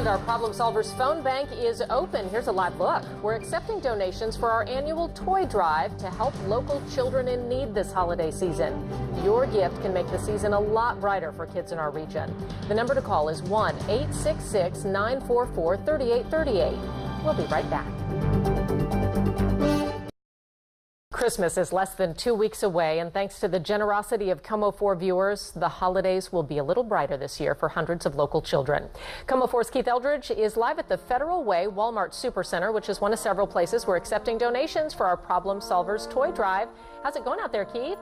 And our Problem Solvers phone bank is open. Here's a live look. We're accepting donations for our annual toy drive to help local children in need this holiday season. Your gift can make the season a lot brighter for kids in our region. The number to call is 1-866-944-3838. We'll be right back. Christmas is less than 2 weeks away, and thanks to the generosity of KOMO 4 viewers, the holidays will be a little brighter this year for hundreds of local children. KOMO 4's Keith Eldridge is live at the Federal Way Walmart Supercenter, which is one of several places we're accepting donations for our Problem Solvers toy drive. How's it going out there, Keith?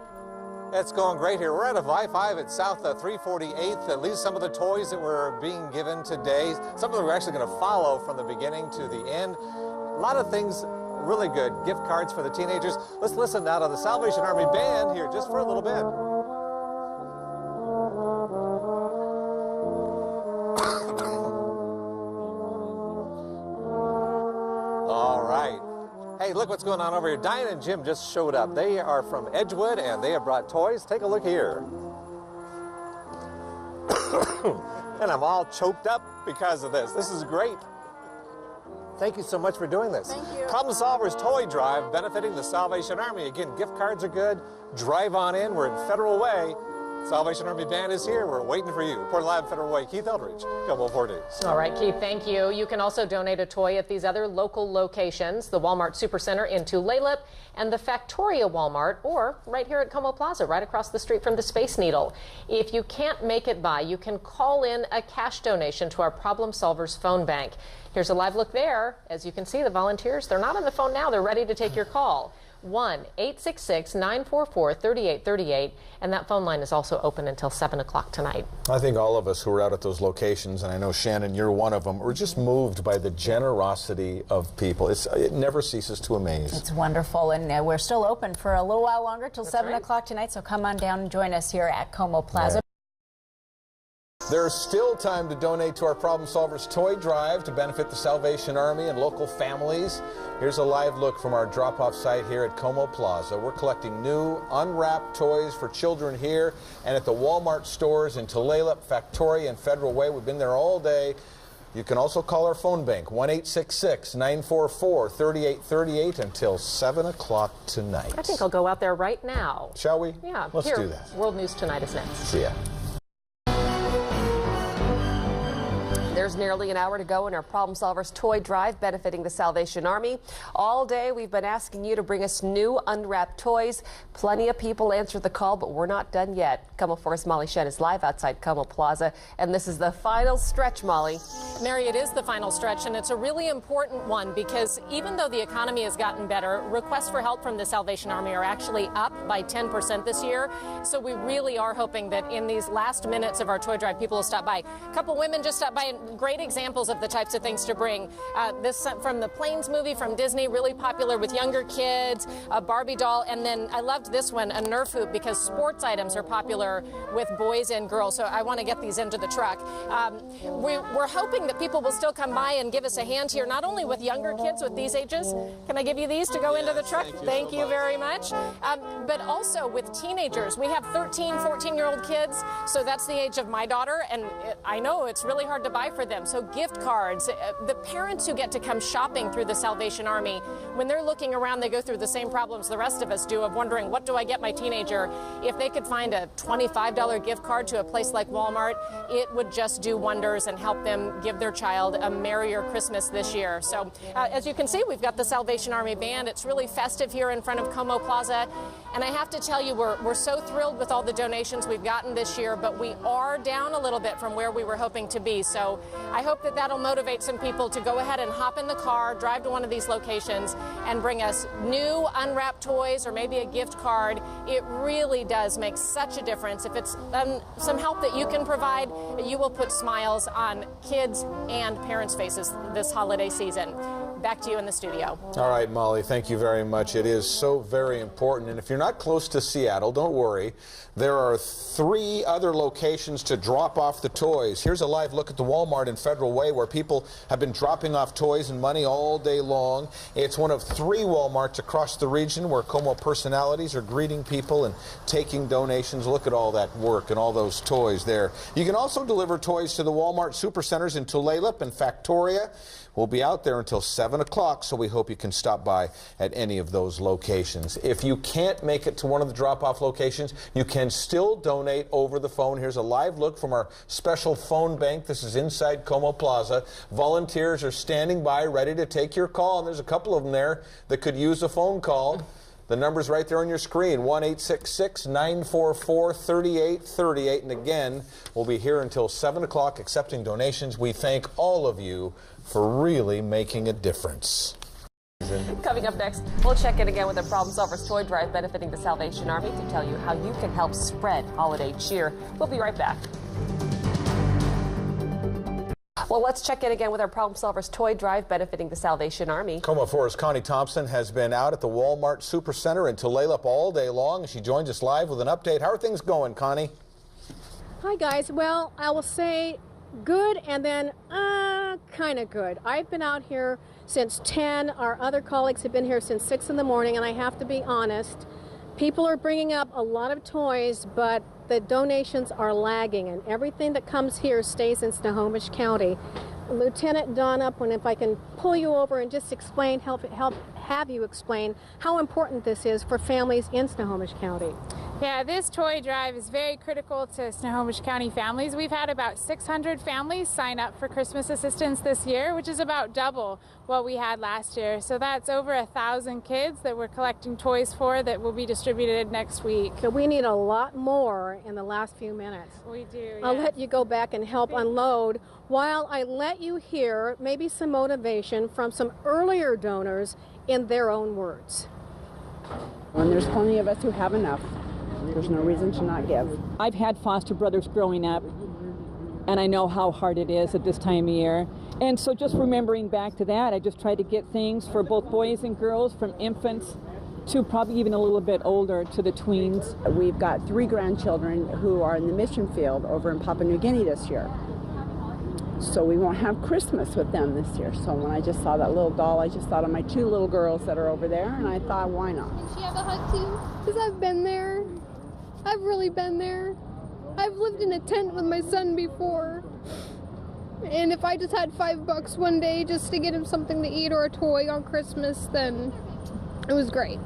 It's going great here. We're at a I-5 at South 348th. At least some of the toys that were being given today, some of them we're actually going to follow from the beginning to the end. A lot of things really good. Gift cards for the teenagers. Let's listen now to the Salvation Army Band here just for a little bit. All right. Hey, look what's going on over here. Diane and Jim just showed up. They are from Edgewood, and they have brought toys. Take a look here. And I'm all choked up because of this. This is great. Thank you so much for doing this. Thank you. Problem Solvers Toy Drive benefiting the Salvation Army. Again, gift cards are good. Drive on in. We're in Federal Way. Salvation Army Band is here. We're waiting for you. Reporting live Federal Way, Keith Eldridge, KOMO 4 News. All right, Keith, thank you. You can also donate a toy at these other local locations, the Walmart Supercenter in Tulalip and the Factoria Walmart, or right here at KOMO Plaza, right across the street from the Space Needle. If you can't make it by, you can call in a cash donation to our Problem Solvers phone bank. Here's a live look there. As you can see, the volunteers, they're not on the phone now. They're ready to take your call. 1-866-944-3838, and that phone line is also open until 7 o'clock tonight. I think all of us who are out at those locations, and I know, Shannon, you're one of them, we're just moved by the generosity of people. It never ceases to amaze. It's wonderful, and we're still open for a little while longer till 7 o'clock tonight, so come on down and join us here at KOMO Plaza. Yeah. There's still time to donate to our Problem Solvers Toy Drive to benefit the Salvation Army and local families. Here's a live look from our drop-off site here at KOMO Plaza. We're collecting new, unwrapped toys for children here and at the Walmart stores in Tulalip, Factoria, and Federal Way. We've been there all day. You can also call our phone bank, 1-866-944-3838 until 7 o'clock tonight. I think I'll go out there right now. Shall we? Yeah. Let's Here, do that. World News Tonight is next. See ya. There's nearly an hour to go in our Problem Solvers Toy Drive benefiting the Salvation Army. All day we've been asking you to bring us new unwrapped toys. Plenty of people answered the call, but we're not done yet. KOMO 4's Molly Shen is live outside KOMO Plaza, and this is the final stretch, Molly. Mary, it is the final stretch, and it's a really important one because even though the economy has gotten better, requests for help from the Salvation Army are actually up by 10% this year. So we really are hoping that in these last minutes of our toy drive, people will stop by. A couple women just stopped by, and great examples of the types of things to bring. This from the Planes movie from Disney, really popular with younger kids, a Barbie doll, and then I loved this one, a Nerf hoop, because sports items are popular with boys and girls, so I want to get these into the truck. We're hoping that people will still come by and give us a hand here, not only with younger kids with these ages. Can I give you these to go into the truck? Thank you very much. But also with teenagers. We have 13, 14-year-old kids, so that's the age of my daughter, and I know it's really hard to buy for them. So gift cards, the parents who get to come shopping through the Salvation Army, when they're looking around, they go through the same problems the rest of us do of wondering, what do I get my teenager? If they could find a $25 gift card to a place like Walmart, it would just do wonders and help them give their child a merrier Christmas this year. So as you can see, we've got the Salvation Army Band. It's really festive here in front of KOMO Plaza. And I have to tell you, we're so thrilled with all the donations we've gotten this year, but we are down a little bit from where we were hoping to be. So I hope that that'll motivate some people to go ahead and hop in the car, drive to one of these locations, and bring us new unwrapped toys or maybe a gift card. It really does make such a difference. If it's some help that you can provide, you will put smiles on kids and parents' faces this holiday season. back to you in the studio. All right, Molly, thank you very much. It is so very important. And if you're not close to Seattle, don't worry. There are 3 other locations to drop off the toys. Here's a live look at the Walmart in Federal Way, where people have been dropping off toys and money all day long. It's one of 3 Walmarts across the region where Como personalities are greeting people and taking donations. Look at all that work and all those toys there. You can also deliver toys to the Walmart Supercenters in Tulalip and Factoria. We'll be out there until 7 o'clock, so we hope you can stop by at any of those locations. If you can't make it to one of the drop-off locations, you can still donate over the phone. Here's a live look from our special phone bank. This is inside Como Plaza. Volunteers are standing by, ready to take your call, and there's a couple of them there that could use a phone call. The number's right there on your screen, 1-866-944-3838. And again, we'll be here until 7 o'clock accepting donations. We thank all of you for really making a difference. Coming up next, we'll check in again with the Problem Solvers Toy Drive benefiting the Salvation Army to tell you how you can help spread holiday cheer. We'll be right back. Well, let's check in again with our Problem Solvers Toy Drive benefiting the Salvation Army. Como 4's Connie Thompson has been out at the Walmart Supercenter in Tulalip all day long. She joins us live with an update. How are things going, Connie? Hi, guys. Well, I will say good and then kind of good. I've been out here since 10. Our other colleagues have been here since 6 in the morning, and I have to be honest, people are bringing up a lot of toys, but the donations are lagging, and everything that comes here stays in Snohomish County. Lieutenant Don Upwin, if I can pull you over and just explain, have you explain how important this is for families in Snohomish County. Yeah, this toy drive is very critical to Snohomish County families. We've had about 600 families sign up for Christmas assistance this year, which is about double what we had last year. So that's over 1,000 kids that we're collecting toys for that will be distributed next week. So we need a lot more in the last few minutes. We do, yeah. I'll let you go back and help unload while I let you hear maybe some motivation from some earlier donors in their own words. When there's plenty of us who have enough, there's no reason to not give. I've had foster brothers growing up, and I know how hard it is at this time of year. And so just remembering back to that, I just try to get things for both boys and girls, from infants to probably even a little bit older to the tweens. We've got 3 grandchildren who are in the mission field over in Papua New Guinea this year. So we won't have Christmas with them this year. So when I just saw that little doll, I just thought of my 2 little girls that are over there, and I thought, why not? Can she have a hug too? Because I've been there. I've really been there. I've lived in a tent with my son before. And if I just had $5 one day just to get him something to eat or a toy on Christmas, then it was great.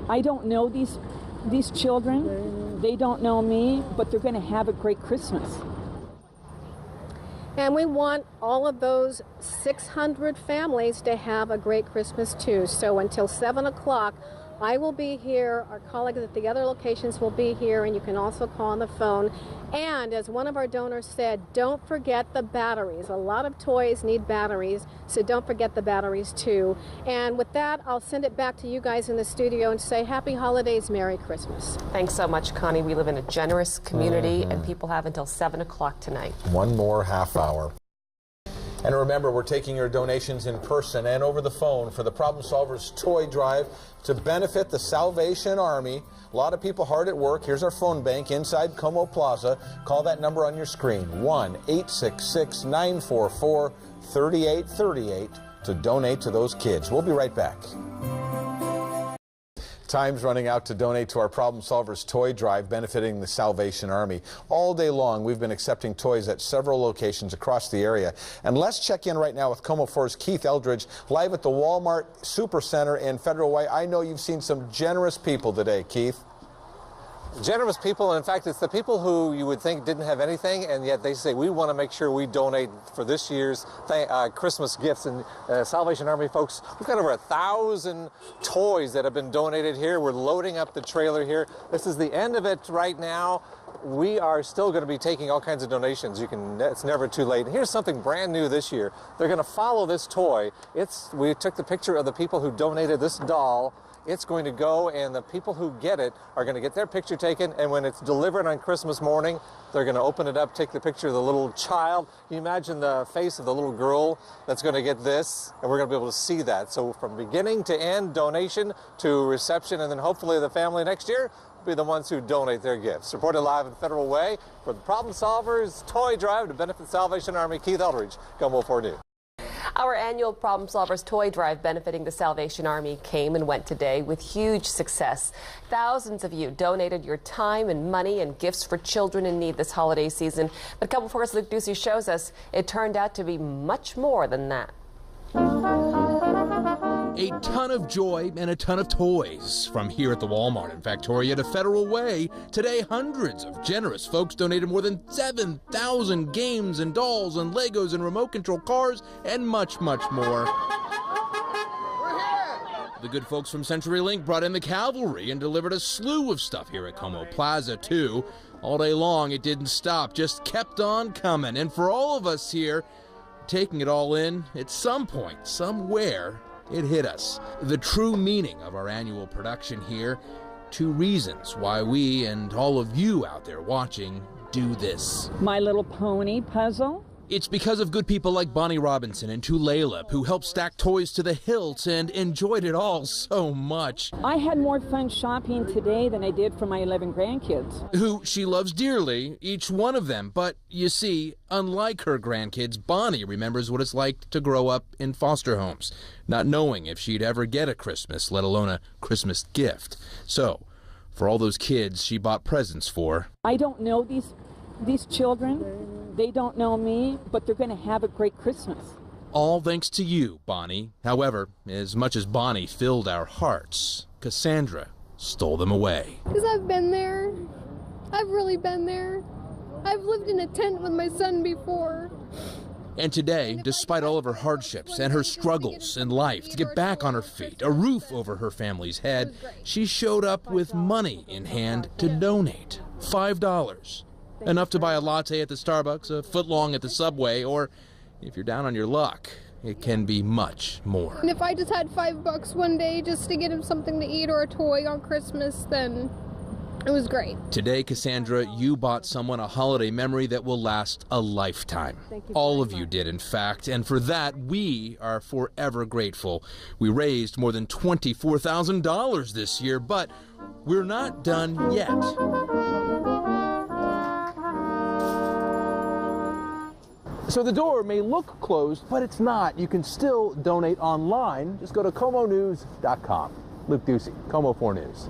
I don't know these children. They don't know me, but they're going to have a great Christmas. And we want all of those 600 families to have a great Christmas too. So until 7 o'clock, I will be here, our colleagues at the other locations will be here, and you can also call on the phone. And as one of our donors said, don't forget the batteries. A lot of toys need batteries, so don't forget the batteries too. And with that, I'll send it back to you guys in the studio and say Happy Holidays, Merry Christmas. Thanks so much, Connie. We live in a generous community, and people have until 7 o'clock tonight. One more half hour. And remember, we're taking your donations in person and over the phone for the Problem Solvers Toy Drive to benefit the Salvation Army. A lot of people hard at work. Here's our phone bank inside Como Plaza. Call that number on your screen, 1-866-944-3838, to donate to those kids. We'll be right back. Time's running out to donate to our Problem Solvers Toy Drive benefiting the Salvation Army. All day long, we've been accepting toys at several locations across the area. And let's check in right now with Como 4's Keith Eldridge, live at the Walmart Supercenter in Federal Way. I know you've seen some generous people today, Keith. Generous people, and in fact, it's the people who you would think didn't have anything, and yet they say, we want to make sure we donate for this year's Christmas gifts. And Salvation Army folks, we've got over 1,000 toys that have been donated here. We're loading up the trailer here. This is the end of it right now. we are still going to be taking all kinds of donations. It's never too late. And here's something brand new this year. They're going to follow this toy. We took the picture of the people who donated this doll. It's going to go, and the people who get it are going to get their picture taken, and when it's delivered on Christmas morning, they're going to open it up, take the picture of the little child. Can you imagine the face of the little girl that's going to get this? And we're going to be able to see that. So from beginning to end, donation to reception, and then hopefully the family next year will be the ones who donate their gifts. Reported live in Federal Way for the Problem Solvers Toy Drive to benefit the Salvation Army, Keith Eldridge, KOMO 4 News. Our annual Problem Solvers Toy Drive benefiting the Salvation Army came and went today with huge success. Thousands of you donated your time and money and gifts for children in need this holiday season. But KOMO 4's Luke Ducey shows us it turned out to be much more than that. A ton of joy and a ton of toys. From here at the Walmart in Victoria to Federal Way, today hundreds of generous folks donated more than 7,000 games and dolls and Legos and remote control cars and much, much more. The good folks from CenturyLink brought in the cavalry and delivered a slew of stuff here at KOMO Plaza, too. All day long, it didn't stop, just kept on coming. And for all of us here, taking it all in, at some point, somewhere, it hit us. The true meaning of our annual production here. 2 reasons why we and all of you out there watching do this. My Little Pony puzzle. It's because of good people like Bonnie Robinson and Tulalip who helped stack toys to the hilt and enjoyed it all so much. I had more fun shopping today than I did for my 11 grandkids. Who she loves dearly, each one of them. But you see, unlike her grandkids, Bonnie remembers what it's like to grow up in foster homes, not knowing if she'd ever get a Christmas, let alone a Christmas gift. So, for all those kids she bought presents for. I don't know these children. They don't know me, but they're going to have a great Christmas. All thanks to you, Bonnie. However, as much as Bonnie filled our hearts, Cassandra stole them away. Because I've been there. I've really been there. I've lived in a tent with my son before. And today, despite all of her hardships and her struggles in life to get back on her feet, a roof over her family's head, she showed up with money in hand to donate. $5. Enough to buy a latte at the Starbucks, a footlong at the Subway, or if you're down on your luck, it can be much more. And if I just had $5 one day just to get him something to eat or a toy on Christmas, then it was great. Today, Cassandra, you bought someone a holiday memory that will last a lifetime. All of you did, in fact, and for that, we are forever grateful. We raised more than $24,000 this year, but we're not done yet. So the door may look closed, but it's not. You can still donate online. Just go to KOMOnews.com. Luke Ducey, KOMO 4 News.